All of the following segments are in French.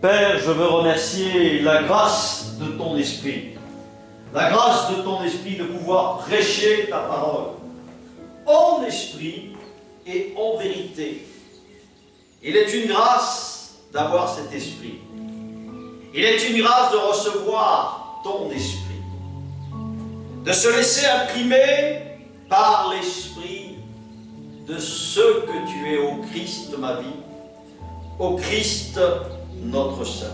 Père, je veux remercier la grâce de ton esprit. La grâce de ton esprit de pouvoir prêcher ta parole en esprit et en vérité. Il est une grâce d'avoir cet esprit. Il est une grâce de recevoir ton esprit. De se laisser imprimer par l'esprit de ce que tu es au Christ ma vie, au Christ notre salut.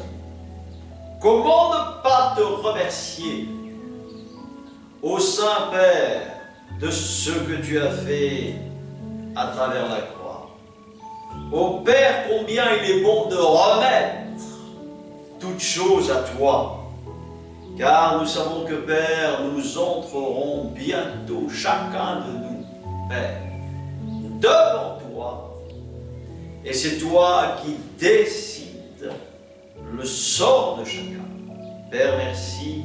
Comment ne pas te remercier, ô Saint-Père, de ce que tu as fait à travers la croix. Ô Père, combien il est bon de remettre toutes choses à toi, car nous savons que, Père, nous entrerons bientôt, chacun de nous, Père, devant toi, et c'est toi qui décides le sort de chacun. Père, merci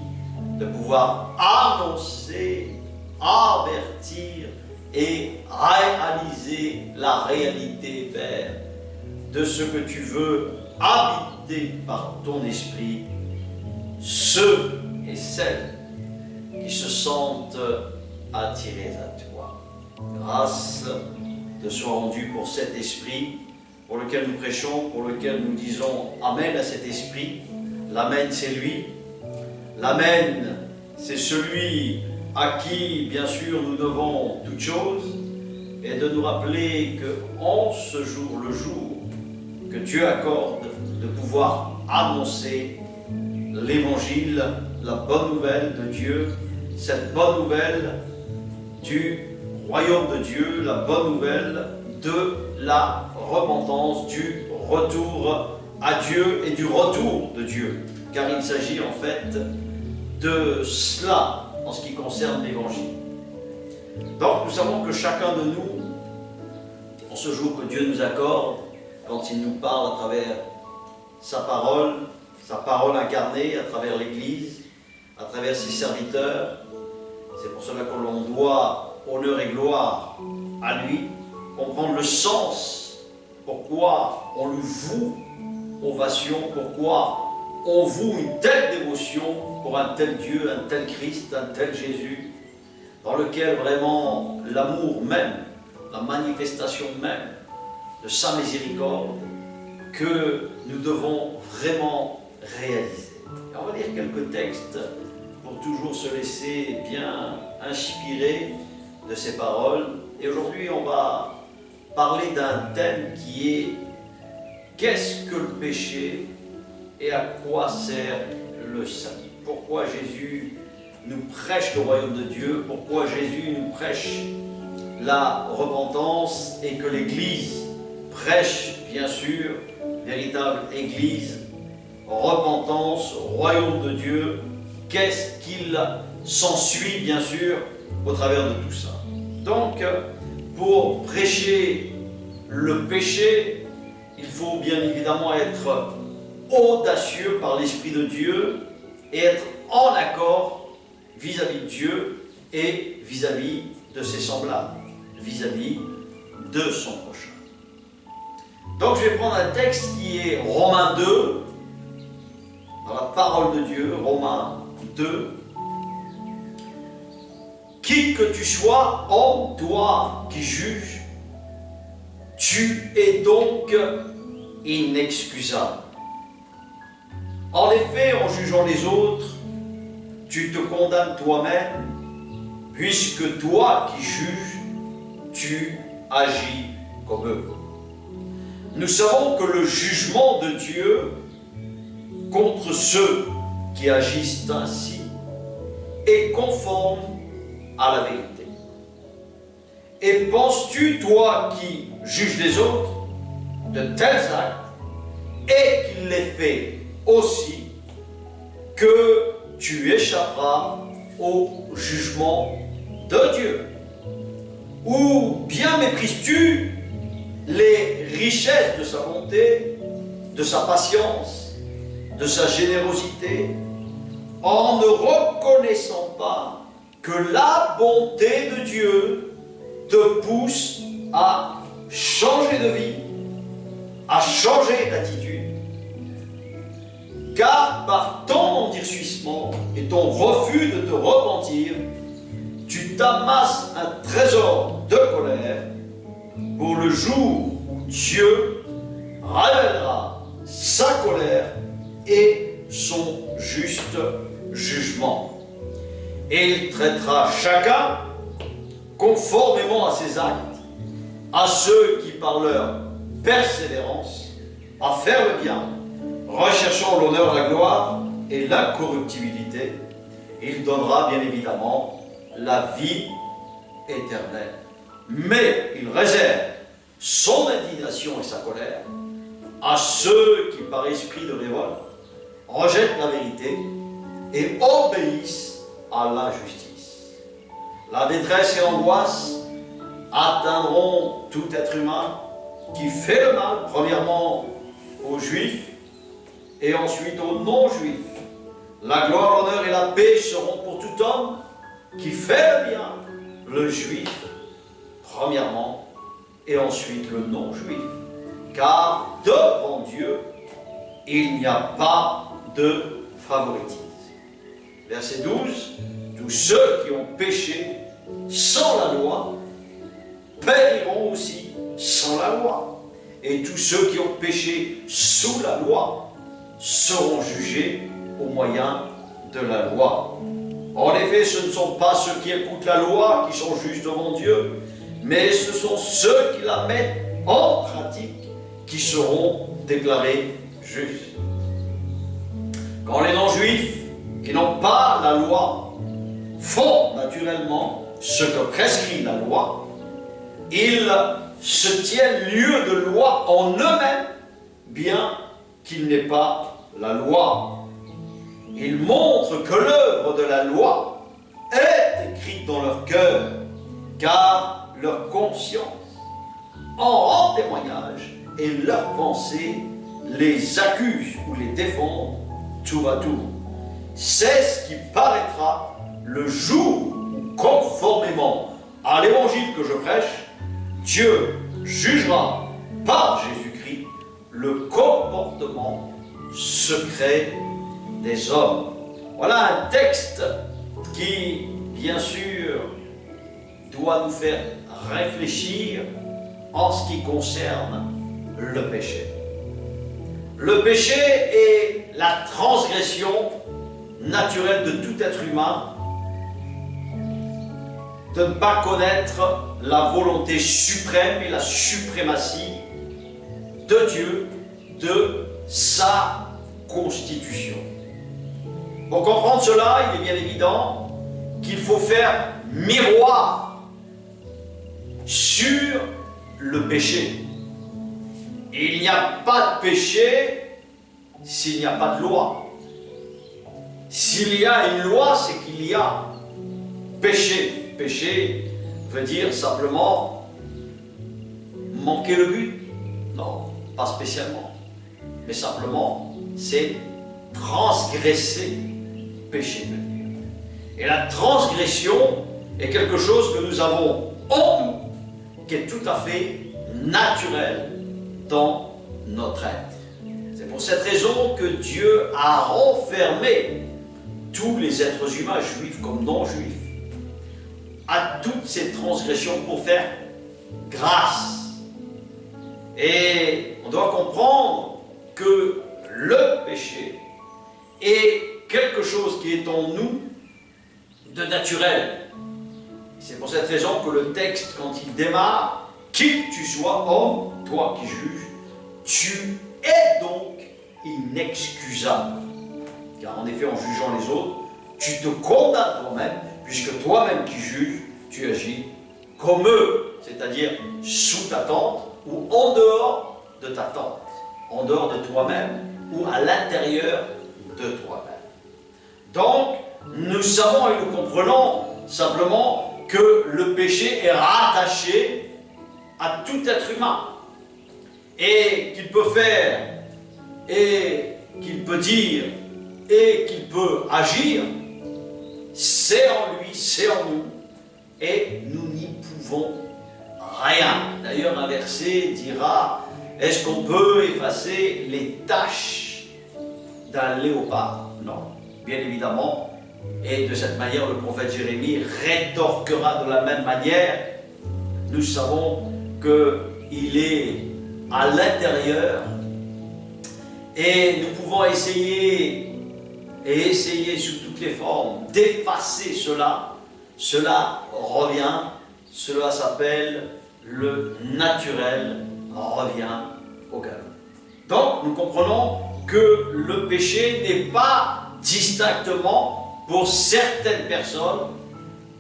de pouvoir annoncer, avertir et réaliser la réalité, Père, de ce que tu veux habiter par ton esprit, ceux et celles qui se sentent attirés à toi. Grâce te soit rendue pour cet esprit pour lequel nous prêchons, pour lequel nous disons Amen à cet esprit. L'Amen, c'est lui. L'Amen, c'est celui à qui, bien sûr, nous devons toutes choses, et de nous rappeler qu'en ce jour, le jour que Dieu accorde de pouvoir annoncer l'Évangile, la bonne nouvelle de Dieu, cette bonne nouvelle du royaume de Dieu, la bonne nouvelle de la repentance, du retour à Dieu et du retour de Dieu. Car il s'agit en fait de cela en ce qui concerne l'Évangile. Donc nous savons que chacun de nous, en ce jour que Dieu nous accorde, quand il nous parle à travers sa parole incarnée, à travers l'Église, à travers ses serviteurs, c'est pour cela que l'on doit honneur et gloire à lui, comprendre le sens, pourquoi on lui voue ovation, pourquoi on voue une telle dévotion pour un tel Dieu, un tel Christ, un tel Jésus, dans lequel vraiment l'amour même, la manifestation même de sa miséricorde, que nous devons vraiment réaliser. Et on va lire quelques textes pour toujours se laisser bien inspirer de ces paroles. Et aujourd'hui, on va parler d'un thème qui est « Qu'est-ce que le péché et à quoi sert le salut ?» Pourquoi Jésus nous prêche le royaume de Dieu, pourquoi Jésus nous prêche la repentance et que l'Église prêche, bien sûr, véritable Église, repentance, royaume de Dieu. Qu'est-ce qu'il s'ensuit, bien sûr, au travers de tout ça? Donc, pour prêcher le péché, il faut bien évidemment être audacieux par l'Esprit de Dieu et être en accord vis-à-vis de Dieu et vis-à-vis de ses semblables, vis-à-vis de son prochain. Donc je vais prendre un texte qui est Romains 2, dans la parole de Dieu, Romains 2. Qui que tu sois, homme, toi qui juges, tu es donc inexcusable. En effet, en jugeant les autres, tu te condamnes toi-même, puisque toi qui juges, tu agis comme eux. Nous savons que le jugement de Dieu contre ceux qui agissent ainsi est conforme à la vérité. Et penses-tu, toi qui juges les autres, de tels actes, et qu'il les fait aussi, que tu échapperas au jugement de Dieu? Ou bien méprises-tu les richesses de sa bonté, de sa patience, de sa générosité, en ne reconnaissant pas que la bonté de Dieu te pousse à changer de vie, à changer d'attitude, par ton endurcissement et ton refus de te repentir, tu t'amasses un trésor de colère pour le jour où Dieu révélera sa colère et son juste jugement. Et il traitera chacun conformément à ses actes, à ceux qui par leur persévérance à faire le bien, recherchant l'honneur, la gloire et l'incorruptibilité, il donnera bien évidemment la vie éternelle. Mais il réserve son indignation et sa colère à ceux qui par esprit de révolte rejettent la vérité et obéissent à l'injustice. La détresse et l'angoisse atteindront tout être humain qui fait le mal, premièrement aux Juifs et ensuite aux non-Juifs. La gloire, l'honneur et la paix seront pour tout homme qui fait le bien, le Juif premièrement et ensuite le non-Juif. Car devant Dieu, il n'y a pas de favoritisme. Verset 12, tous ceux qui ont péché sans la loi périront aussi sans la loi. Et tous ceux qui ont péché sous la loi seront jugés au moyen de la loi. En effet, ce ne sont pas ceux qui écoutent la loi qui sont justes devant Dieu, mais ce sont ceux qui la mettent en pratique qui seront déclarés justes. Quand les non-juifs qui n'ont pas la loi font naturellement ce que prescrit la loi, ils se tiennent lieu de loi en eux-mêmes, bien qu'il n'ait pas la loi. Ils montrent que l'œuvre de la loi est écrite dans leur cœur, car leur conscience en rend témoignage et leurs pensées les accusent ou les défendent tour à tour. C'est ce qui paraîtra le jour où, conformément à l'évangile que je prêche, Dieu jugera par Jésus-Christ le comportement secret des hommes. Voilà un texte qui, bien sûr, doit nous faire réfléchir en ce qui concerne le péché. Le péché est la transgression naturelle de tout être humain de ne pas connaître la volonté suprême et la suprématie de Dieu, de sa constitution. Pour comprendre cela, il est bien évident qu'il faut faire miroir sur le péché. Il n'y a pas de péché s'il n'y a pas de loi. S'il y a une loi, c'est qu'il y a péché. Péché veut dire simplement manquer le but. Non, pas spécialement. Mais simplement, c'est transgresser. Péché veut dire. Et la transgression est quelque chose que nous avons en nous, qui est tout à fait naturel dans notre être. C'est pour cette raison que Dieu a renfermé tous les êtres humains, juifs comme non-juifs, à toutes ces transgressions pour faire grâce. Et on doit comprendre que le péché est quelque chose qui est en nous de naturel. C'est pour cette raison que le texte, quand il démarre, qui que tu sois, homme, toi qui juges, tu es donc inexcusable. Car en effet, en jugeant les autres, tu te condamnes toi-même, puisque toi-même qui juges, tu agis comme eux, c'est-à-dire sous ta tente ou en dehors de ta tente, en dehors de toi-même ou à l'intérieur de toi-même. Donc, nous savons et nous comprenons simplement que le péché est rattaché à tout être humain et qu'il peut faire et qu'il peut dire et qu'il peut agir, c'est en lui, c'est en nous, et nous n'y pouvons rien. D'ailleurs, un verset dira, est-ce qu'on peut effacer les taches d'un léopard. Non, bien évidemment. Et de cette manière, le prophète Jérémie rétorquera de la même manière. Nous savons qu'il est à l'intérieur et nous pouvons essayer sous toutes les formes d'effacer cela. Cela revient, cela s'appelle le naturel revient au galop. Donc nous comprenons que le péché n'est pas distinctement pour certaines personnes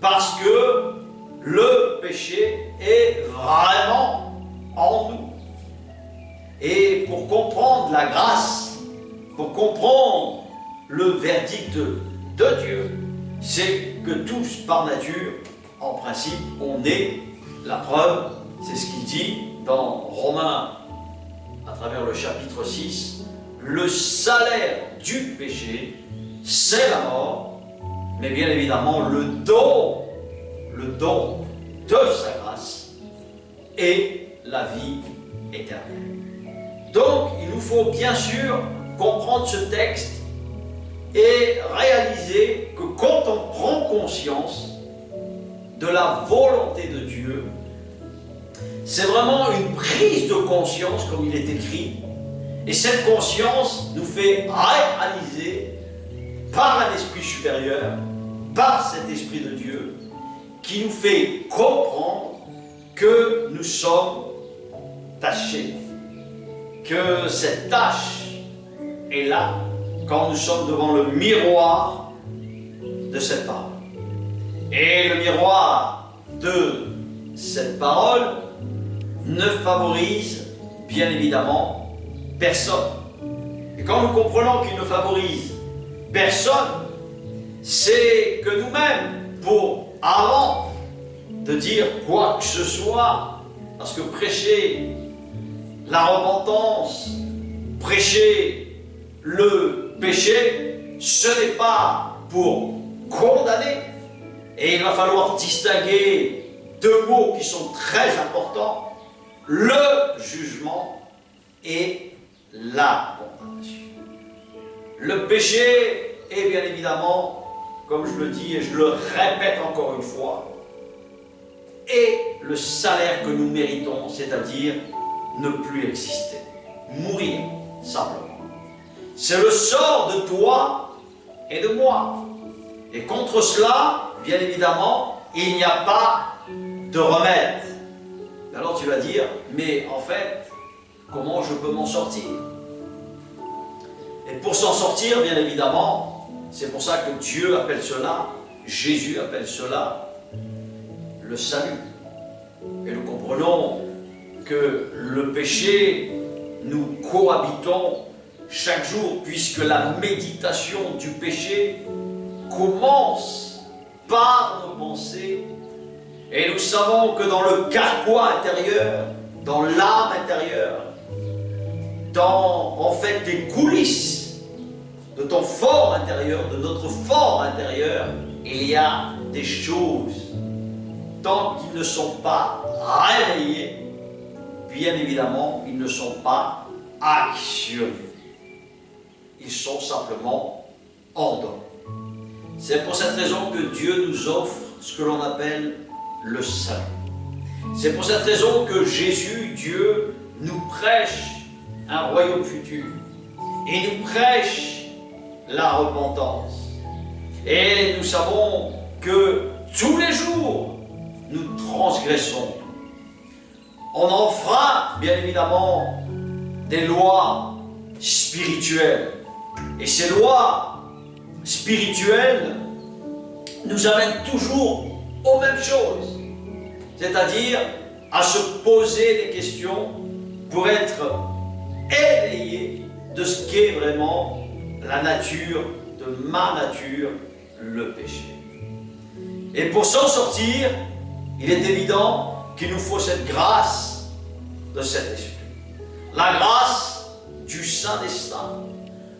parce que le péché est vraiment en nous. Et pour comprendre la grâce, pour comprendre le verdict de Dieu, c'est que tous, par nature, en principe, on est la preuve. C'est ce qu'il dit dans Romains, à travers le chapitre 6. Le salaire du péché, c'est la mort, mais bien évidemment, le don de sa grâce est la vie éternelle. Donc, il nous faut bien sûr comprendre ce texte et réaliser que quand on prend conscience de la volonté de Dieu, c'est vraiment une prise de conscience, comme il est écrit, et cette conscience nous fait réaliser par un esprit supérieur, par cet esprit de Dieu, qui nous fait comprendre que nous sommes tachés, que cette tâche est là quand nous sommes devant le miroir de cette parole. Et le miroir de cette parole ne favorise bien évidemment personne. Et quand nous comprenons qu'il ne favorise personne, c'est que nous-mêmes, avant de dire quoi que ce soit, parce que prêcher la repentance, prêcher le péché, ce n'est pas pour condamner. Et il va falloir distinguer deux mots qui sont très importants, le jugement et la condamnation. Le péché est bien évidemment, comme je le dis et je le répète encore une fois, est le salaire que nous méritons, c'est-à-dire ne plus exister, mourir simplement. C'est le sort de toi et de moi. Et contre cela, bien évidemment, il n'y a pas de remède. Alors tu vas dire, mais en fait, comment je peux m'en sortir? Et pour s'en sortir, bien évidemment, c'est pour ça que Dieu appelle cela, Jésus appelle cela, le salut. Et nous comprenons que le péché, nous cohabitons chaque jour, puisque la méditation du péché commence par nos pensées. Et nous savons que dans le carquois intérieur, dans l'âme intérieure, dans en fait les coulisses de ton fort intérieur, de notre fort intérieur, il y a des choses. Tant qu'ils ne sont pas réveillés, bien évidemment, ils ne sont pas actionnés. Ils sont simplement endormis. C'est pour cette raison que Dieu nous offre ce que l'on appelle le salut. C'est pour cette raison que Jésus, Dieu, nous prêche un royaume futur. Il nous prêche la repentance. Et nous savons que tous les jours, nous transgressons. On enfreint, bien évidemment, des lois spirituelles. Et ces lois spirituelles nous amènent toujours aux mêmes choses. C'est-à-dire à se poser des questions pour être éveillé de ce qu'est vraiment la nature, de ma nature, le péché. Et pour s'en sortir, il est évident qu'il nous faut cette grâce de cet esprit. La grâce du Saint des Saints.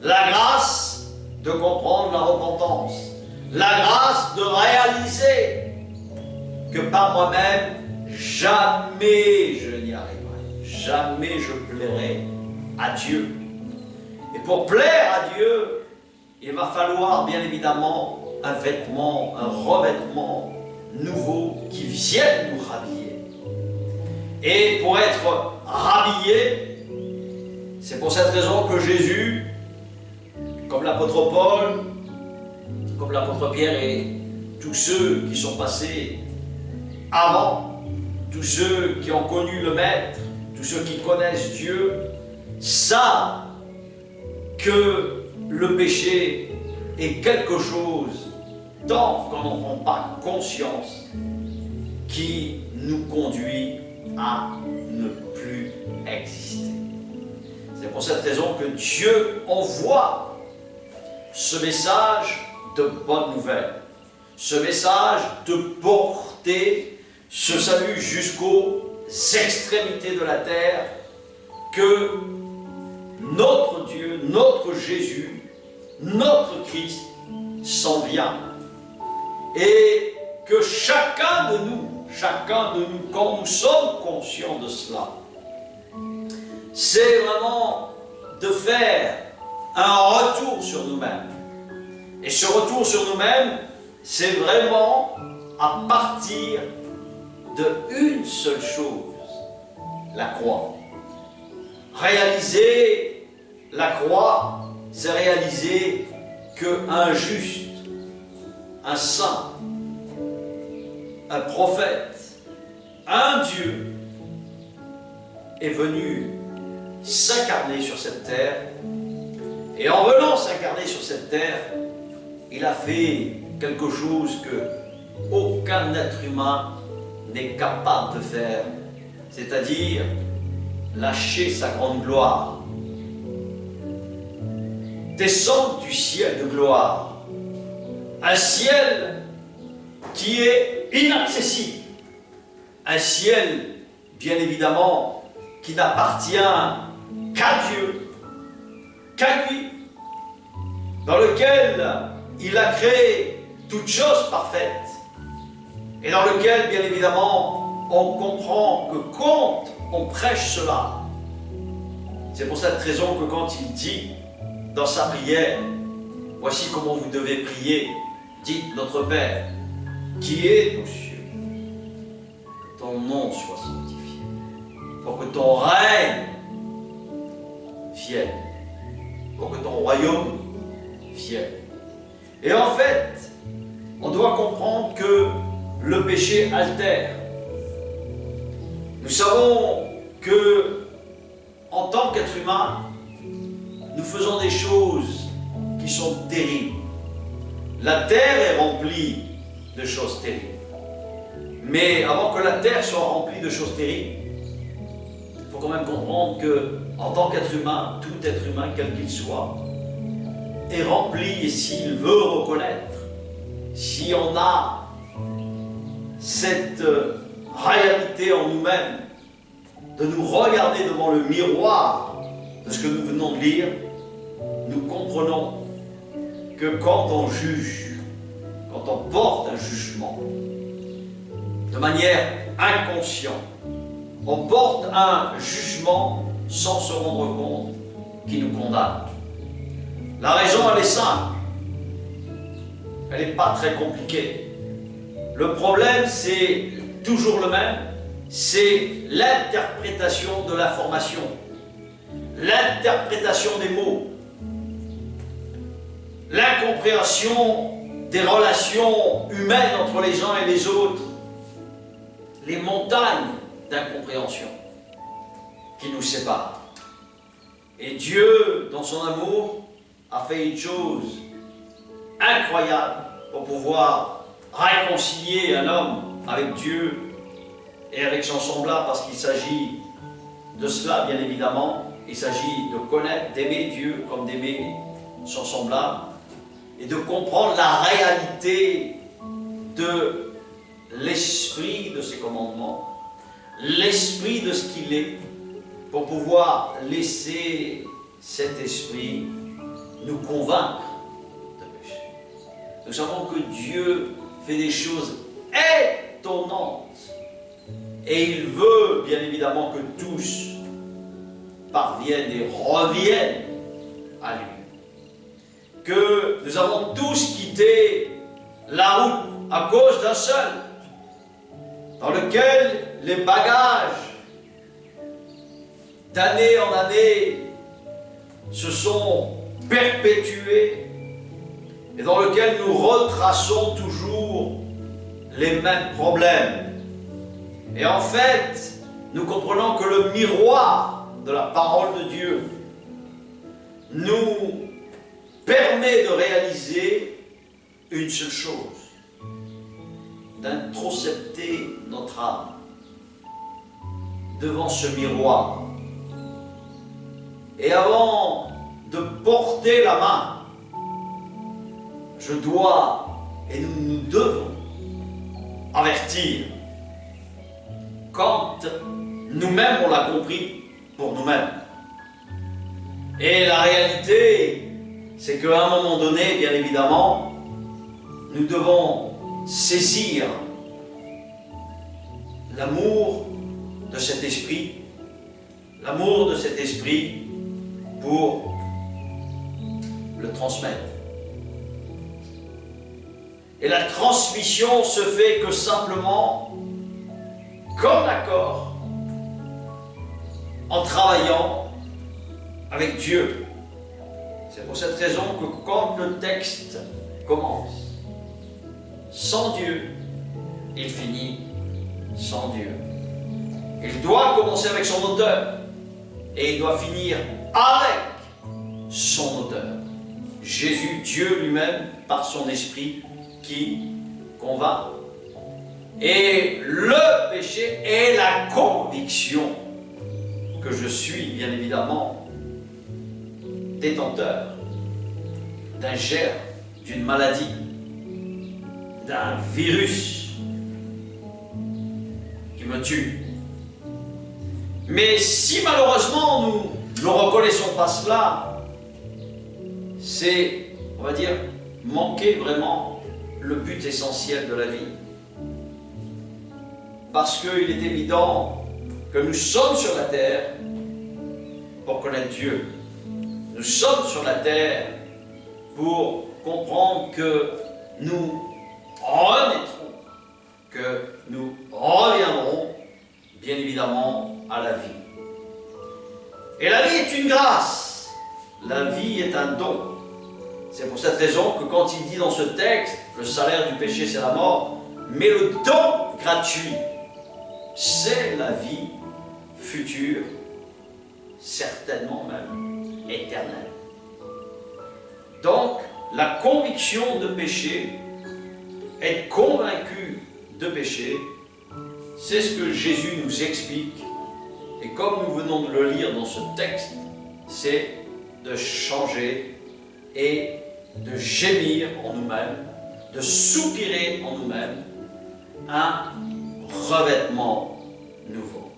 La grâce de comprendre la repentance. La grâce de réaliser que par moi-même, jamais je n'y arriverai. Jamais je plairai à Dieu. Et pour plaire à Dieu, il va falloir bien évidemment un vêtement, un revêtement nouveau qui vienne nous rhabiller. Et pour être rhabillé, c'est pour cette raison que Jésus, comme l'apôtre Paul, comme l'apôtre Pierre et tous ceux qui sont passés avant, tous ceux qui ont connu le Maître, tous ceux qui connaissent Dieu, savent que le péché est quelque chose, tant qu'on n'en prend pas conscience, qui nous conduit à ne plus exister. C'est pour cette raison que Dieu envoie ce message de bonne nouvelle, ce message de porter ce salut jusqu'aux extrémités de la terre, que notre Dieu, notre Jésus, notre Christ s'en vient. Et que chacun de nous, quand nous sommes conscients de cela, c'est vraiment de faire un retour sur nous-mêmes. Et ce retour sur nous-mêmes, c'est vraiment à partir d'une seule chose, la croix. Réaliser la croix, c'est réaliser qu'un juste, un saint, un prophète, un Dieu est venu s'incarner sur cette terre. Et en venant s'incarner sur cette terre, il a fait quelque chose que aucun être humain n'est capable de faire, c'est-à-dire lâcher sa grande gloire, descendre du ciel de gloire, un ciel qui est inaccessible, un ciel bien évidemment qui n'appartient qu'à Dieu, qu'à lui, dans lequel il a créé toutes choses parfaites, et dans lequel, bien évidemment, on comprend que quand on prêche cela, c'est pour cette raison que quand il dit dans sa prière, voici comment vous devez prier, dites notre Père, qui est aux cieux, que ton nom soit sanctifié, pour que ton règne vienne, pour que ton royaume vienne. Et en fait, on doit comprendre que le péché altère. Nous savons que, en tant qu'être humain, nous faisons des choses qui sont terribles. La terre est remplie de choses terribles. Mais avant que la terre soit remplie de choses terribles, il faut quand même comprendre que, en tant qu'être humain, tout être humain, quel qu'il soit, est rempli, et s'il veut reconnaître, si on a cette réalité en nous-mêmes, de nous regarder devant le miroir de ce que nous venons de lire, nous comprenons que quand on juge, quand on porte un jugement, de manière inconsciente, on porte un jugement sans se rendre compte qui nous condamne. La raison, elle est simple. Elle n'est pas très compliquée. Le problème, c'est toujours le même, c'est l'interprétation de l'information, l'interprétation des mots, l'incompréhension des relations humaines entre les uns et les autres, les montagnes d'incompréhension qui nous séparent. Et Dieu, dans son amour, a fait une chose incroyable pour pouvoir réconcilier un homme avec Dieu et avec son semblable, parce qu'il s'agit de cela, bien évidemment. Il s'agit de connaître, d'aimer Dieu comme d'aimer son semblable, et de comprendre la réalité de l'esprit de ses commandements, l'esprit de ce qu'il est, pour pouvoir laisser cet esprit nous convaincre de péché. Nous savons que Dieu fait des choses étonnantes, et il veut bien évidemment que tous parviennent et reviennent à lui. Que nous avons tous quitté la route à cause d'un seul, dans lequel les bagages d'année en année se sont perpétués et dans lequel nous retraçons toujours les mêmes problèmes. Et en fait, nous comprenons que le miroir de la parole de Dieu nous permet de réaliser une seule chose, d'introspecter notre âme devant ce miroir. Et avant de porter la main, je dois et nous devons avertir quand nous-mêmes on l'a compris pour nous-mêmes. Et la réalité, c'est qu'à un moment donné, bien évidemment, nous devons saisir l'amour de cet esprit, pour le transmettre. Et la transmission se fait que simplement, comme d'accord, en travaillant avec Dieu. C'est pour cette raison que quand le texte commence sans Dieu, il finit sans Dieu. Il doit commencer avec son auteur et il doit finir avec son auteur. Jésus, Dieu lui-même, par son esprit qui convainc. Et le péché est la conviction que je suis, bien évidemment, détenteur d'un germe, d'une maladie, d'un virus qui me tue. Mais si malheureusement nous ne reconnaissons pas cela, c'est, on va dire, manquer vraiment le but essentiel de la vie. Parce qu'il est évident que nous sommes sur la terre pour connaître Dieu. Nous sommes sur la terre pour comprendre que nous renaîtrons, que nous reviendrons, bien évidemment, à la vie. Et la vie est une grâce. La vie est un don. C'est pour cette raison que quand il dit dans ce texte, le salaire du péché c'est la mort, mais le don gratuit, c'est la vie future, certainement même éternelle. Donc, la conviction de péché, être convaincu de péché, c'est ce que Jésus nous explique. Et comme nous venons de le lire dans ce texte, c'est de changer et de gémir en nous-mêmes, de soupirer en nous-mêmes un revêtement nouveau.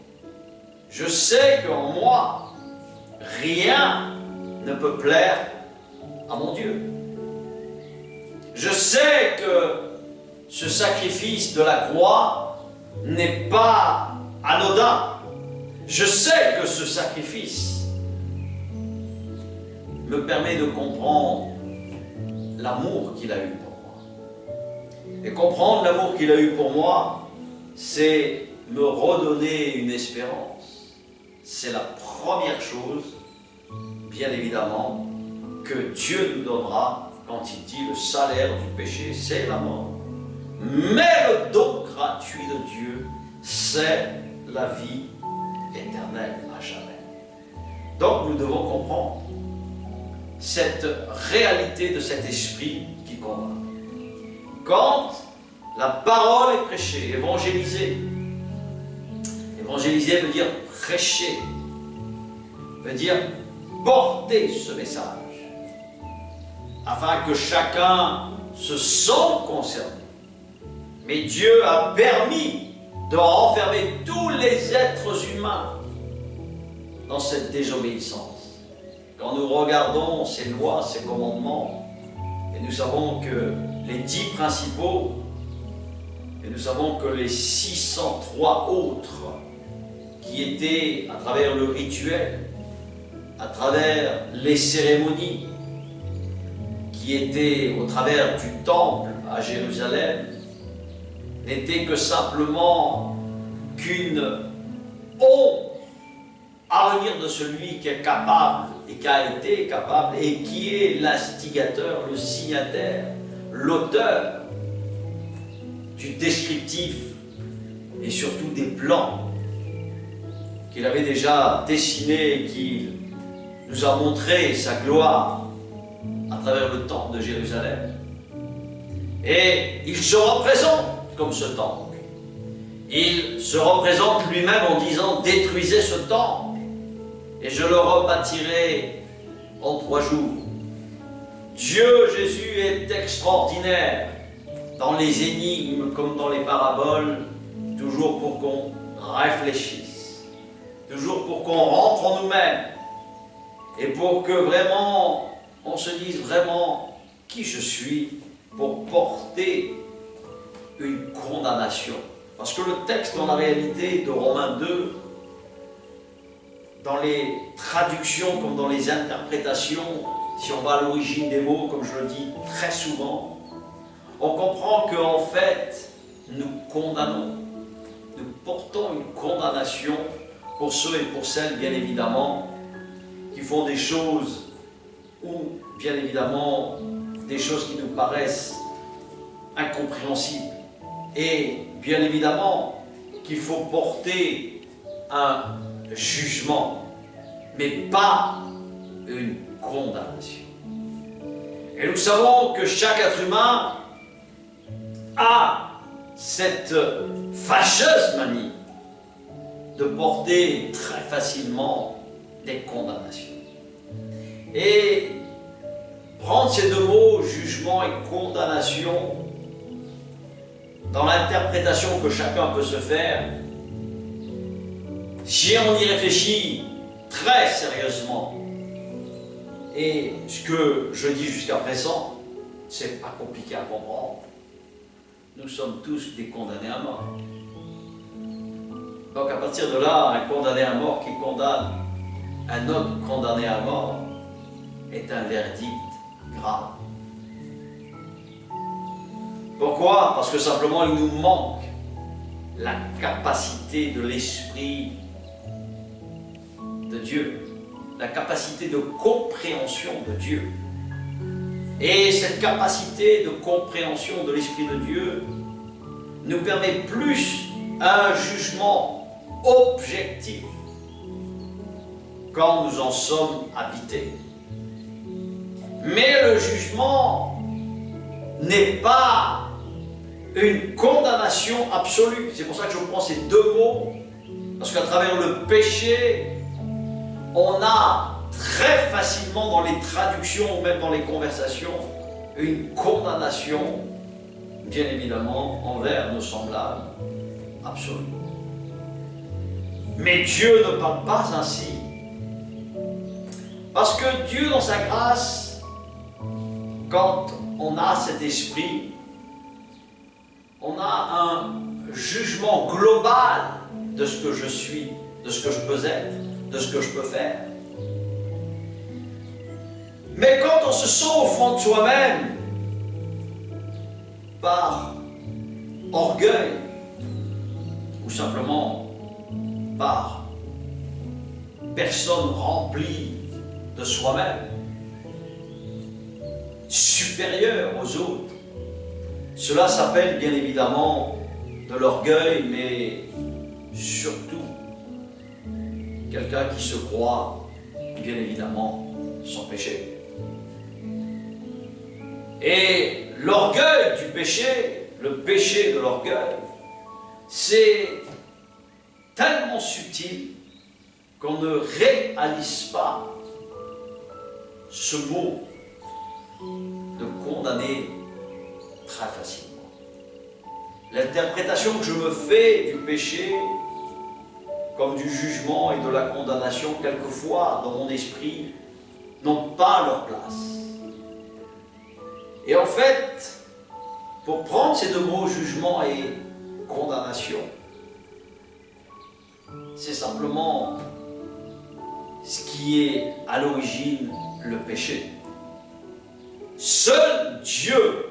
Je sais qu'en moi, rien ne peut plaire à mon Dieu. Je sais que ce sacrifice de la croix n'est pas anodin. Je sais que ce sacrifice me permet de comprendre l'amour qu'il a eu pour moi. Et comprendre l'amour qu'il a eu pour moi, c'est me redonner une espérance. C'est la première chose, bien évidemment, que Dieu nous donnera quand il dit le salaire du péché, c'est la mort. Mais le don gratuit de Dieu, c'est la vie éternelle à jamais. Donc nous devons comprendre cette réalité de cet esprit qui convainc. Quand la parole est prêchée, évangélisée, évangéliser veut dire prêcher, veut dire porter ce message, afin que chacun se sente concerné. Mais Dieu a permis de renfermer tous les êtres humains dans cette désobéissance. Quand nous regardons ces lois, ces commandements, et nous savons que les 10 principaux, et nous savons que les 603 autres qui étaient à travers le rituel, à travers les cérémonies qui étaient au travers du temple à Jérusalem, n'était que simplement qu'une honte à venir de celui qui est capable et qui a été capable et qui est l'instigateur, le signataire, l'auteur du descriptif et surtout des plans qu'il avait déjà dessinés et qu'il nous a montré sa gloire à travers le temple de Jérusalem. Et il se représente comme ce temple. Il se représente lui-même en disant « Détruisez ce temple et je le rebâtirai en 3 jours ». Dieu, Jésus, est extraordinaire dans les énigmes comme dans les paraboles, toujours pour qu'on réfléchisse, toujours pour qu'on rentre en nous-mêmes et pour que vraiment on se dise vraiment qui je suis pour porter une condamnation. Parce que le texte, dans la réalité de Romains 2, dans les traductions comme dans les interprétations, si on va à l'origine des mots, comme je le dis très souvent, on comprend qu'en fait, nous condamnons, nous portons une condamnation pour ceux et pour celles, bien évidemment, qui font des choses ou, bien évidemment, des choses qui nous paraissent incompréhensibles. Et, bien évidemment, qu'il faut porter un jugement, mais pas une condamnation. Et nous savons que chaque être humain a cette fâcheuse manie de porter très facilement des condamnations. Et prendre ces 2 mots, jugement et condamnation, dans l'interprétation que chacun peut se faire, si on y réfléchit très sérieusement, et ce que je dis jusqu'à présent, c'est pas compliqué à comprendre. Nous sommes tous des condamnés à mort. Donc à partir de là, un condamné à mort qui condamne un autre condamné à mort est un verdict grave. Pourquoi? Parce que simplement il nous manque la capacité de l'Esprit de Dieu, la capacité de compréhension de Dieu. Et cette capacité de compréhension de l'Esprit de Dieu nous permet plus un jugement objectif quand nous en sommes habités. Mais le jugement n'est pas une condamnation absolue. C'est pour ça que je prends ces 2 mots, parce qu'à travers le péché, on a très facilement dans les traductions ou même dans les conversations une condamnation, bien évidemment, envers nos semblables absolue. Mais Dieu ne parle pas ainsi. Parce que Dieu, dans sa grâce, quand on a cet esprit, on a un jugement global de ce que je suis, de ce que je peux être, de ce que je peux faire. Mais quand on se sent au fond de soi-même, par orgueil, ou simplement par personne remplie de soi-même, supérieure aux autres, cela s'appelle bien évidemment de l'orgueil, mais surtout quelqu'un qui se croit, bien évidemment, sans péché. Et l'orgueil du péché, le péché de l'orgueil, c'est tellement subtil qu'on ne réalise pas ce mot de condamner très facilement. L'interprétation que je me fais du péché, comme du jugement et de la condamnation, quelquefois dans mon esprit, n'ont pas leur place. Et en fait, pour prendre ces 2 mots, jugement et condamnation, c'est simplement ce qui qui est à l'origine le péché. Seul Dieu,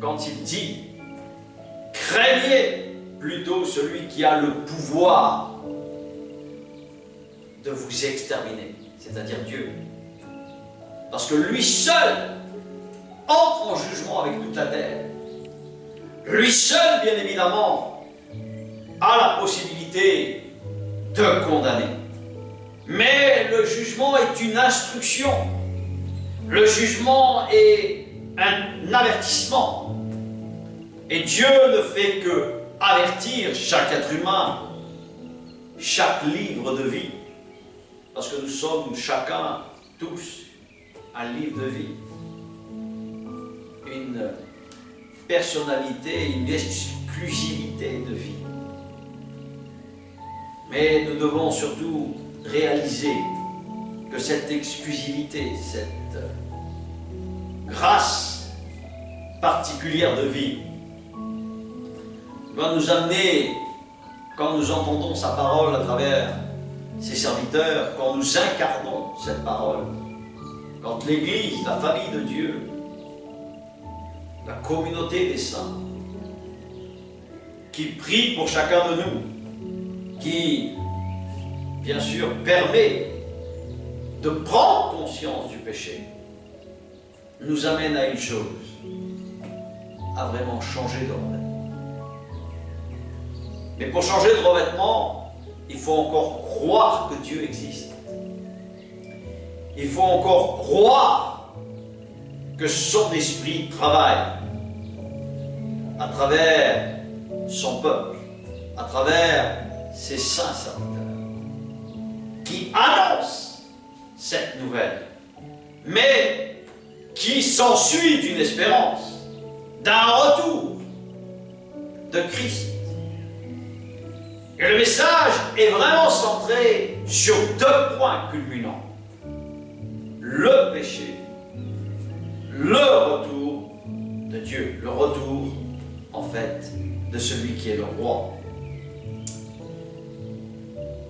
quand il dit « craignez plutôt celui qui a le pouvoir de vous exterminer », c'est-à-dire Dieu. Parce que lui seul entre en jugement avec toute la terre. Lui seul, bien évidemment, a la possibilité de condamner. Mais le jugement est une instruction. Le jugement est un avertissement. Et Dieu ne fait que avertir chaque être humain, chaque livre de vie. Parce que nous sommes chacun, tous, un livre de vie. Une personnalité, une exclusivité de vie. Mais nous devons surtout réaliser que cette exclusivité, cette grâce particulière de vie doit nous amener, quand nous entendons sa parole à travers ses serviteurs, quand nous incarnons cette parole, quand l'Église, la famille de Dieu, la communauté des saints, qui prie pour chacun de nous, qui, bien sûr, permet de prendre conscience du péché, nous amène à une chose, à vraiment changer de revêtement. Mais pour changer de revêtement, il faut encore croire que Dieu existe. Il faut encore croire que son esprit travaille à travers son peuple, à travers ses saints serviteurs, qui annoncent cette nouvelle, mais qui s'ensuit d'une espérance, d'un retour de Christ. Et le message est vraiment centré sur deux points culminants. Le péché, le retour de Dieu, le retour, en fait, de celui qui est le roi.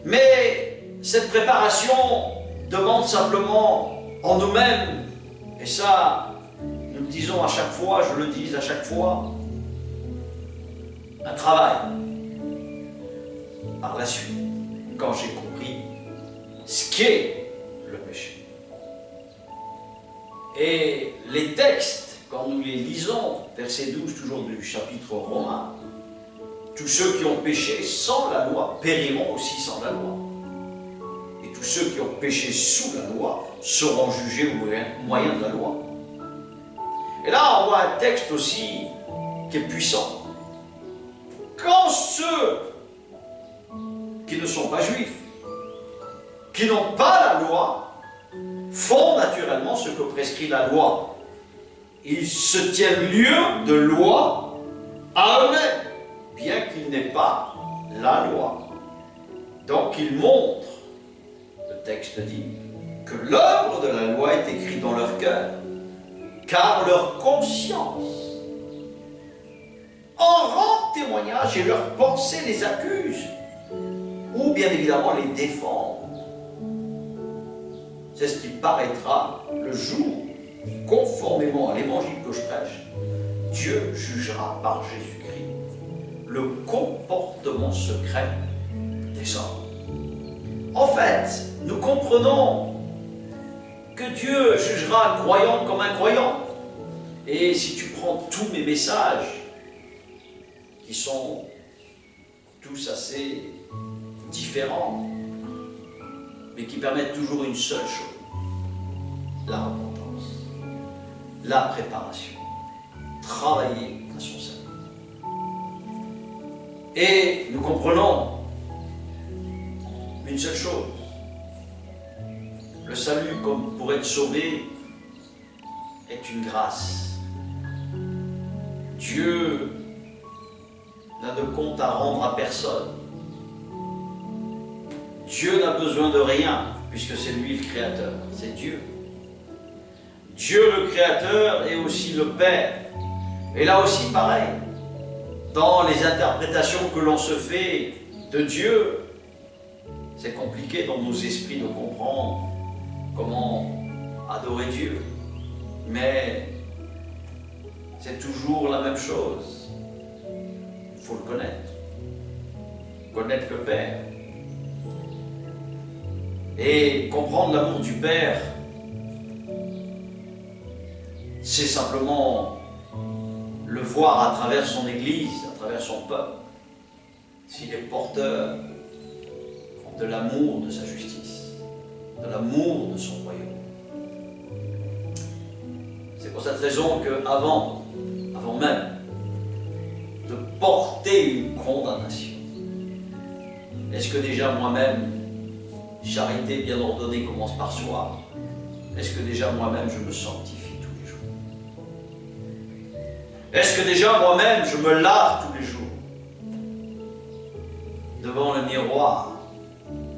Mais cette préparation demande simplement en nous-mêmes, et ça, nous le disons à chaque fois, je le dis à chaque fois, un travail. Par la suite, quand j'ai compris ce qu'est le péché. Et les textes, quand nous les lisons, verset 12 toujours du chapitre Romain, tous ceux qui ont péché sans la loi périront aussi sans la loi. Et tous ceux qui ont péché sous la loi seront jugés au moyen de la loi. Et là, on voit un texte aussi qui est puissant. Quand ceux qui ne sont pas juifs, qui n'ont pas la loi, font naturellement ce que prescrit la loi. Ils se tiennent lieu de loi à eux-mêmes, bien qu'ils n'aient pas la loi. Donc ils montrent, le texte dit, que l'œuvre de la loi est écrite dans leur cœur, car leur conscience en rend témoignage et leurs pensées les accusent, ou bien évidemment les défendre. C'est ce qui paraîtra le jour, conformément à l'évangile que je prêche, Dieu jugera par Jésus-Christ le comportement secret des hommes. En fait, nous comprenons que Dieu jugera un croyant comme un croyant. Et si tu prends tous mes messages, qui sont tous assez différents, mais qui permettent toujours une seule chose, la repentance, la préparation, travailler à son salut. Et nous comprenons une seule chose, le salut, comme pour être sauvé, est une grâce. Dieu n'a de compte à rendre à personne. Dieu n'a besoin de rien, puisque c'est lui le Créateur, c'est Dieu. Dieu le Créateur est aussi le Père. Et là aussi pareil, dans les interprétations que l'on se fait de Dieu, c'est compliqué dans nos esprits de comprendre comment adorer Dieu, mais c'est toujours la même chose. Il faut le connaître le Père. Et comprendre l'amour du Père, c'est simplement le voir à travers son Église, à travers son peuple, s'il est porteur de l'amour de sa justice, de l'amour de son royaume. C'est pour cette raison qu'avant même de porter une condamnation, est-ce que déjà moi-même, charité bien ordonnée commence par soi, est-ce que déjà moi-même je me sanctifie tous les jours? Est-ce que déjà moi-même je me lave tous les jours devant le miroir,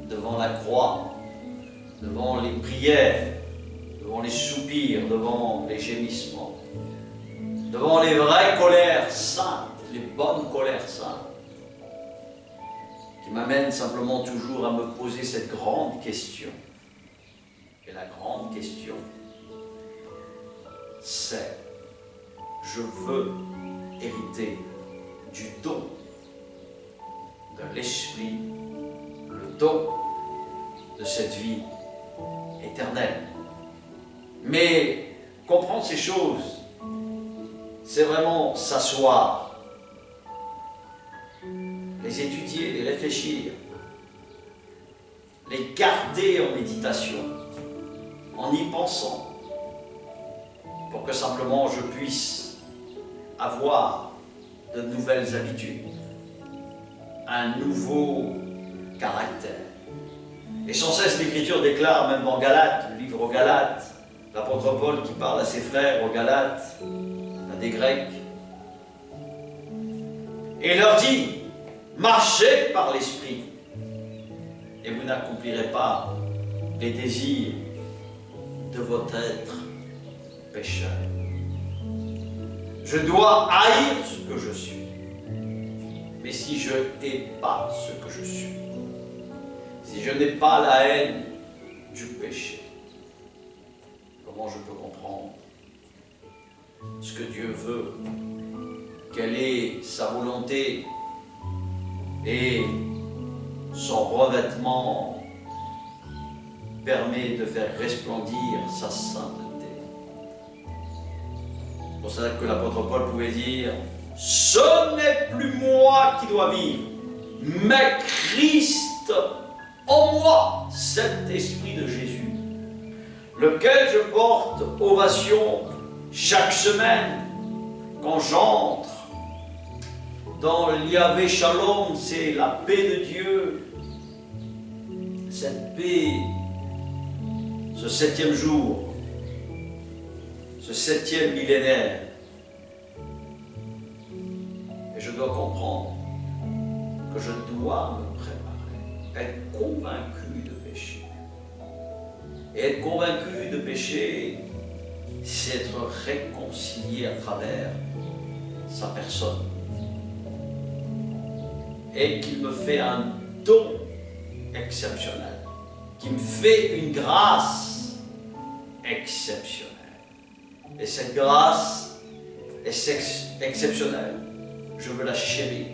devant la croix, devant les prières, devant les soupirs, devant les gémissements, devant les vraies colères saintes, les bonnes colères saintes, qui m'amènent simplement toujours à me poser cette grande question. Et la grande question, c'est: je veux hériter du don de l'Esprit, le don de cette vie éternelle. Mais comprendre ces choses, c'est vraiment s'asseoir, les étudier, les réfléchir, les garder en méditation, en y pensant, pour que simplement je puisse avoir de nouvelles habitudes, un nouveau caractère. Et sans cesse l'Écriture déclare, même en Galates, le livre aux Galates, l'apôtre Paul qui parle à ses frères aux Galates, à des Grecs, et leur dit: marchez par l'Esprit, et vous n'accomplirez pas les désirs de votre être pécheur. Je dois haïr ce que je suis. Mais si je n'ai pas ce que je suis, si je n'ai pas la haine du péché, comment je peux comprendre ce que Dieu veut, quelle est sa volonté et son revêtement permet de faire resplendir sa sainteté. C'est pour ça que l'apôtre Paul pouvait dire: ce n'est plus moi qui dois vivre, mais Christ en moi, cet esprit de Jésus, lequel je porte ovation chaque semaine quand j'entre dans l'Yahvé Shalom, c'est la paix de Dieu. Cette paix, ce 7e jour, ce 7e millénaire. Et je dois comprendre que je dois me préparer, être convaincu de péché. Et être convaincu de péché, c'est être réconcilié à travers sa personne. Et qu'il me fait un don exceptionnel, qui me fait une grâce exceptionnelle. Et cette grâce est exceptionnelle. Je veux la chérir.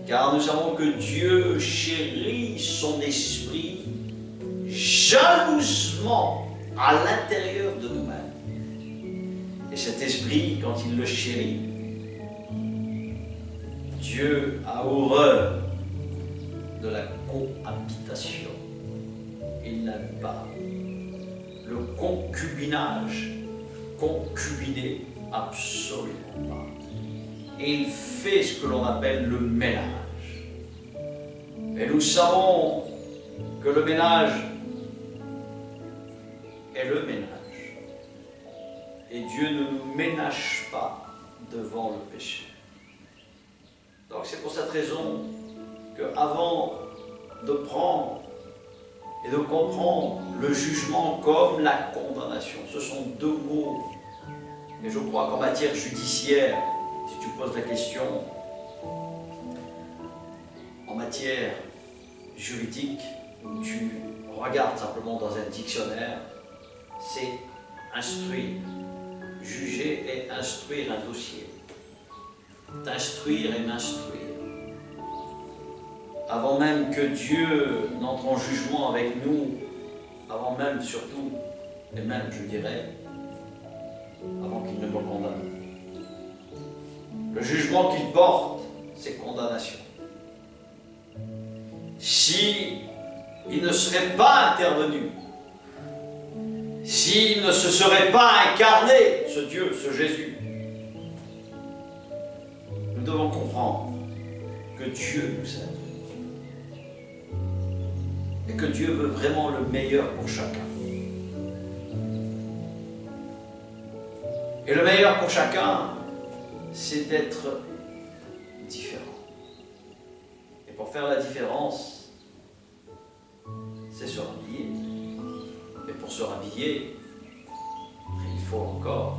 Car nous savons que Dieu chérit son esprit jalousement à l'intérieur de nous-mêmes. Et cet esprit, quand il le chérit, Dieu a horreur de la cohabitation. Il n'aime pas le concubinage. Concubiner, absolument pas. Et il fait ce que l'on appelle le ménage. Et nous savons que le ménage est le ménage. Et Dieu ne nous ménage pas devant le péché. Donc c'est pour cette raison qu'avant de prendre et de comprendre le jugement comme la condamnation, ce sont deux mots. Et je crois qu'en matière judiciaire, si tu poses la question, en matière juridique, tu on regarde simplement dans un dictionnaire, c'est instruire, juger et instruire un dossier. D'instruire et m'instruire. Avant même que Dieu n'entre en jugement avec nous, avant même surtout, et même je dirais, avant qu'il ne me condamne. Le jugement qu'il porte, c'est condamnation. Si il ne serait pas intervenu, s'il ne se serait pas incarné, ce Dieu, ce Jésus, nous devons comprendre que Dieu nous aime et que Dieu veut vraiment le meilleur pour chacun. Et le meilleur pour chacun, c'est d'être différent. Et pour faire la différence, c'est se rhabiller. Mais pour se rhabiller, il faut encore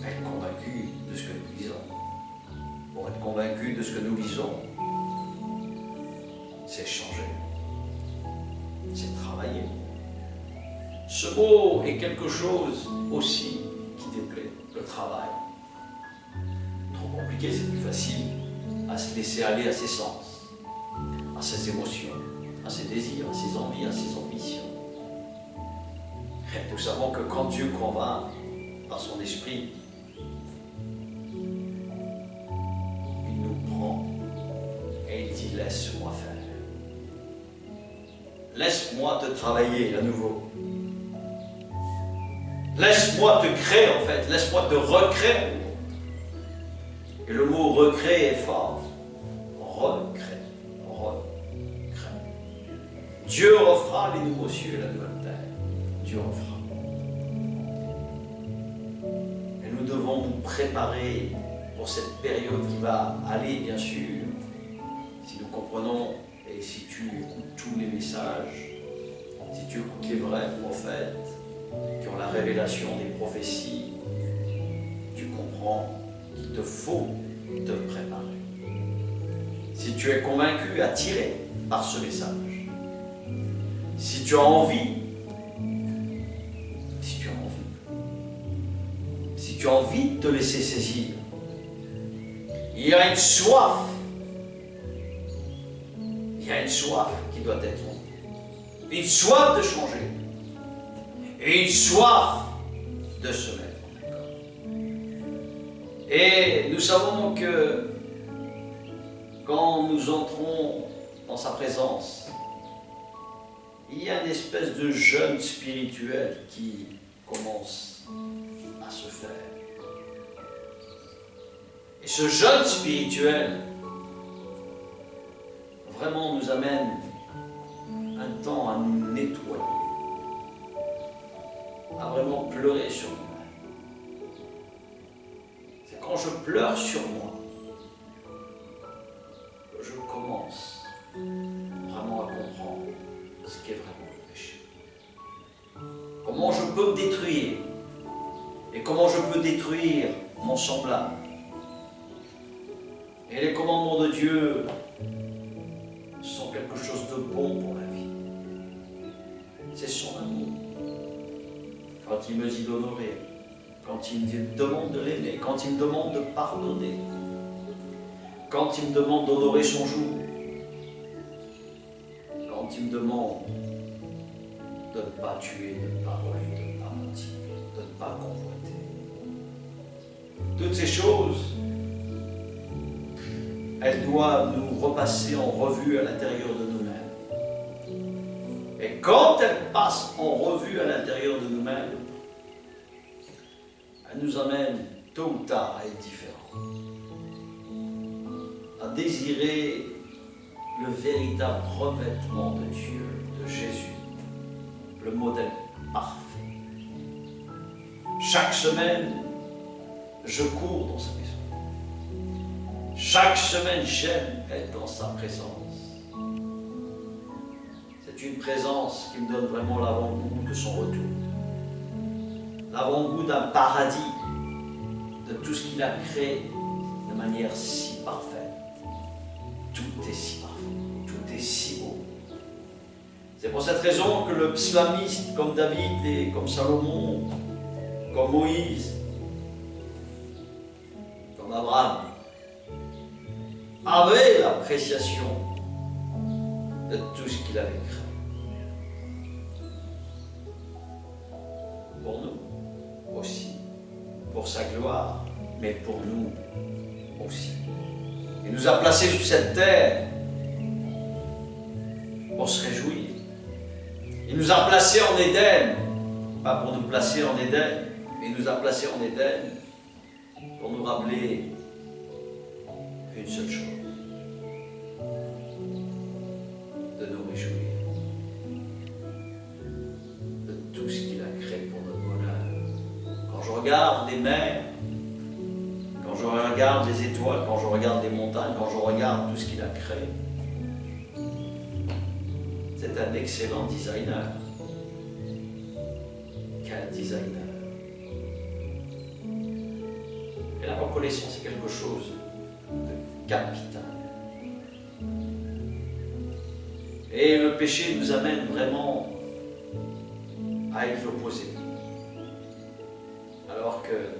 être convaincu de ce que nous lisons. Pour être convaincu de ce que nous lisons, c'est changer, c'est travailler. Ce mot est quelque chose aussi qui déplaît, le travail. Trop compliqué, c'est plus facile à se laisser aller à ses sens, à ses émotions, à ses désirs, à ses envies, à ses ambitions. Et nous savons que quand Dieu convainc par son esprit, il nous prend et il dit « laisse-moi faire ». Laisse-moi te travailler à nouveau. Laisse-moi te créer en fait, laisse-moi te recréer. Et le mot recréer est fort. Recréer, recréer. Dieu refera les nouveaux cieux et la nouvelle terre. Dieu refera. Et nous devons nous préparer pour cette période qui va aller, bien sûr, si nous comprenons et si tu écoutes tous les messages, si tu écoutes les vrais prophètes qui ont la révélation des prophéties, tu comprends qu'il te faut te préparer. Si tu es convaincu, attiré par ce message, si tu as envie, si tu as envie de te laisser saisir, il y a une soif. Il y a une soif qui doit être remplie. Une soif de changer. Et une soif de se mettre en accord. Et nous savons que quand nous entrons dans sa présence, il y a une espèce de jeûne spirituel qui commence à se faire. Et ce jeûne spirituel vraiment nous amène un temps à nous nettoyer, à vraiment pleurer sur nous-mêmes. C'est quand je pleure sur moi que je commence vraiment à comprendre ce qu'est vraiment le péché. Comment je peux me détruire et comment je peux détruire mon semblable. Et les commandements de Dieu sont quelque chose de bon pour la vie. C'est son amour. Quand il me dit d'honorer, quand il me demande de l'aimer, quand il me demande de pardonner, quand il me demande d'honorer son jour, quand il me demande de ne pas tuer, de ne pas voler, de ne pas mentir, de ne pas convoiter. Toutes ces choses, elles doivent nous repasser en revue à l'intérieur de nous-mêmes. Et quand elles passent en revue à l'intérieur de nous-mêmes, elles nous amènent tôt ou tard à être différents, à désirer le véritable revêtement de Dieu, de Jésus, le modèle parfait. Chaque semaine, je cours dans sa maison. Chaque semaine, j'aime être dans sa présence. C'est une présence qui me donne vraiment l'avant-goût de son retour. L'avant-goût d'un paradis, de tout ce qu'il a créé de manière si parfaite. Tout est si parfait, tout est si beau. C'est pour cette raison que le psalmiste, comme David et comme Salomon, comme Moïse, comme Abraham, avait l'appréciation de tout ce qu'il avait créé. Pour nous aussi, pour sa gloire, mais pour nous aussi. Il nous a placés sur cette terre pour se réjouir. Il nous a placés en Éden, pas pour nous placer en Éden, mais il nous a placés en Éden pour nous rappeler une seule chose, de nous réjouir de tout ce qu'il a créé pour notre bonheur. Quand je regarde les mers, quand je regarde les étoiles, quand je regarde les montagnes, quand je regarde tout ce qu'il a créé, c'est un excellent designer. Quel designer! Et la reconnaissance est quelque chose de capital. Et le péché nous amène vraiment à y opposer. Alors que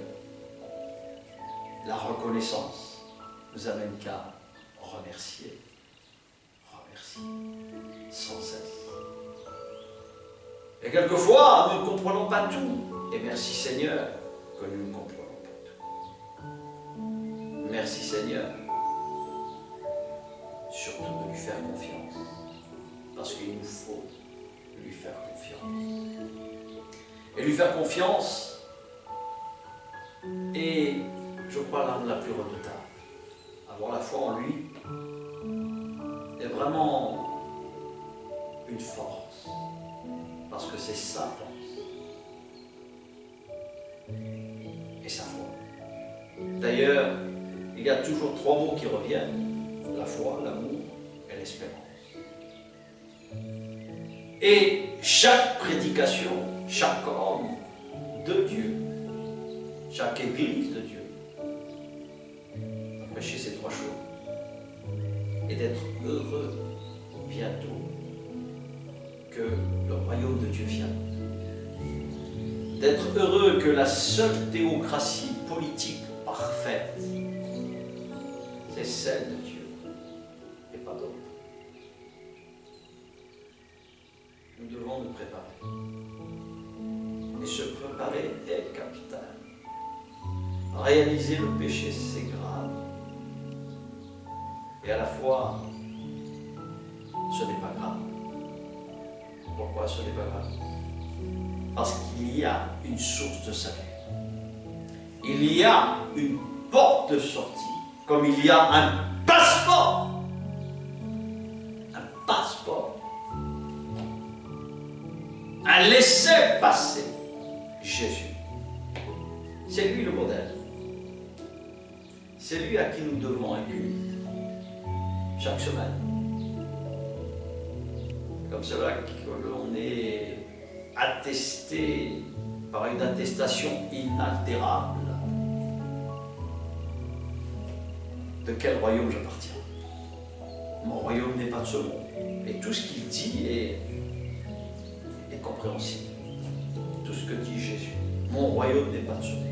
la reconnaissance nous amène qu'à remercier, sans cesse. Et quelquefois, nous ne comprenons pas tout. Et merci Seigneur que nous ne comprenons pas tout. Merci Seigneur, surtout de lui faire confiance. Parce qu'il nous faut lui faire confiance. Et lui faire confiance est, je crois, l'arme la plus redoutable. Avoir la foi en lui est vraiment une force, parce que c'est sa force et sa foi. D'ailleurs, il y a toujours trois mots qui reviennent: la foi, l'amour et l'espérance. Et chaque prédication, chaque homme de Dieu, chaque église de Dieu, a prêché ces trois choses. Et d'être heureux bientôt que le royaume de Dieu vienne. D'être heureux que la seule théocratie politique parfaite, c'est celle de Dieu et pas d'autre. Nous devons nous préparer. Et se préparer est capital. Réaliser le péché, c'est grave. Et à la fois, ce n'est pas grave. Pourquoi ce n'est pas grave? Parce qu'il y a une source de salut. Il y a une porte de sortie, comme il y a un passeport. Un passeport. Un laissez-passer. Jésus. C'est lui le modèle. C'est lui à qui nous devons un culte chaque semaine. Comme cela que l'on est attesté par une attestation inaltérable de quel royaume j'appartiens. Mon royaume n'est pas de ce monde. Et tout ce qu'il dit est compréhensible. Tout ce que dit Jésus. Mon royaume n'est pas de ce monde.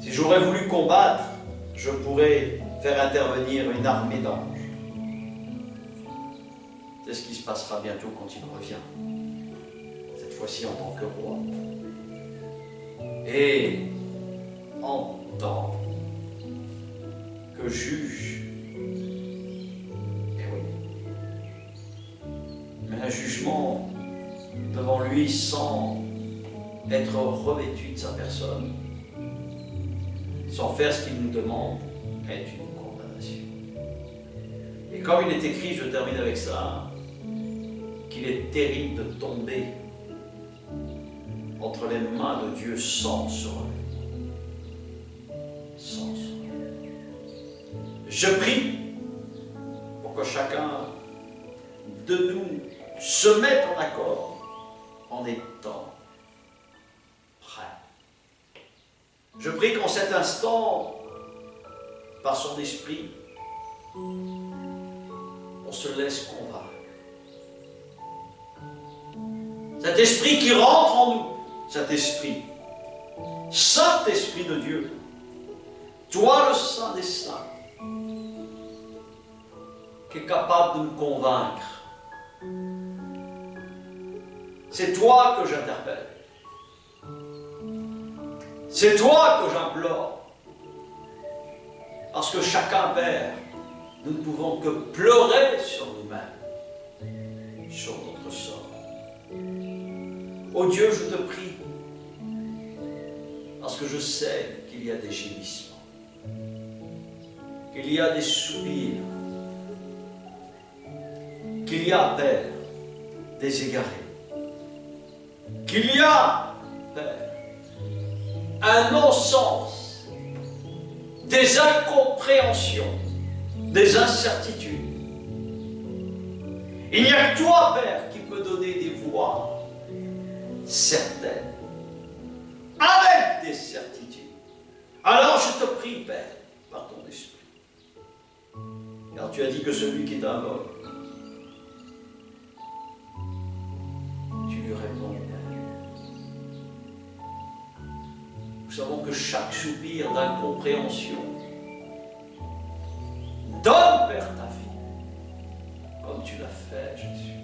Si j'aurais voulu combattre, je pourrais faire intervenir une armée d'anges. C'est ce qui se passera bientôt quand il revient. Cette fois-ci en tant que roi. Et en tant que juge. Et oui. Mais un jugement devant lui sans être revêtu de sa personne, sans faire ce qu'il nous demande, est une condamnation. Et comme il est écrit, je termine avec ça, qu'il est terrible de tomber entre les mains de Dieu sans se relever. Sans se relever. Je prie pour que chacun de nous se mette en accord en étant prêt. Je prie qu'en cet instant, par son esprit, on se laisse convaincre Cet esprit qui rentre en nous, cet esprit, Saint-Esprit de Dieu, toi le Saint des Saints, qui est capable de me convaincre. C'est toi que j'interpelle. C'est toi que j'implore. Parce que chacun, Père, nous ne pouvons que pleurer sur nous-mêmes, sur notre sort. Oh Dieu, je te prie, parce que je sais qu'il y a des gémissements, qu'il y a des soupirs, qu'il y a, Père, des égarés, qu'il y a, Père, un non-sens, des incompréhensions, des incertitudes. Il n'y a que toi, Père, qui peux donner des voix certaines, avec des certitudes. Alors je te prie, Père, par ton esprit. Car tu as dit que celui qui t'invoque, tu lui réponds, Père. Nous savons que chaque soupir d'incompréhension donne, Père, ta vie, comme tu l'as fait, Jésus.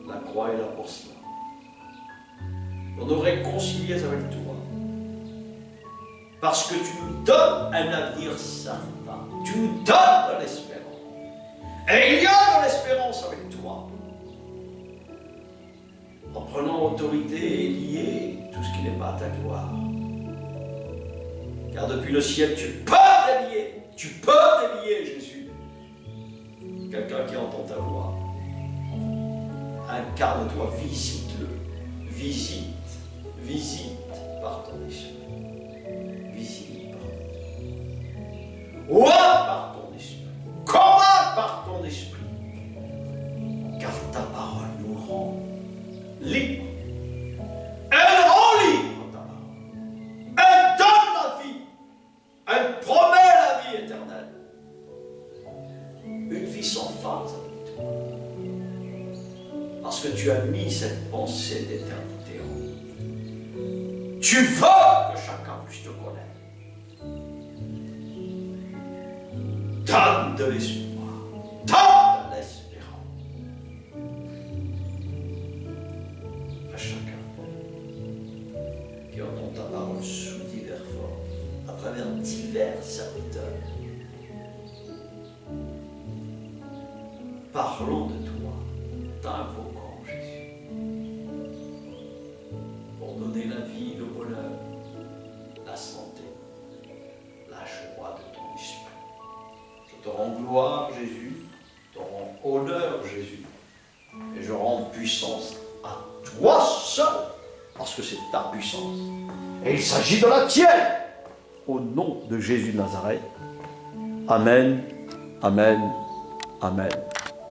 La croix est là pour cela. Pour nous réconcilier avec toi. Parce que tu nous donnes un avenir certain. Tu nous donnes de l'espérance. Et il y a de l'espérance avec toi. En prenant autorité et lier tout ce qui n'est pas ta gloire. Car depuis le ciel, tu peux délier. Tu peux délier, Jésus. Quelqu'un qui entend ta voix. Incarne-toi, visite-le. Visite par ton esprit. Visite par ton esprit. Ouais, par ton esprit. Commande par ton esprit. Car ta parole nous rend libres. Elle rend libre ta parole. Elle donne la vie. Elle promet la vie éternelle. Une vie sans fin avec toi. Parce que tu as mis cette pensée d'éternité en nous. Tu veux que chacun puisse te connaître. Donne de l'espoir. Donne de l'espérance. À chacun qui entend ta parole sous divers formes, à travers divers serviteurs. Parlons de toi, t'invoquant, Jésus, pour donner la vie, le bonheur, la santé, la joie de ton esprit. Je te rends gloire, Jésus, je te rends honneur, Jésus, et je rends puissance à toi seul, parce que c'est ta puissance. Et il s'agit de la tienne, au nom de Jésus de Nazareth. Amen, amen, amen.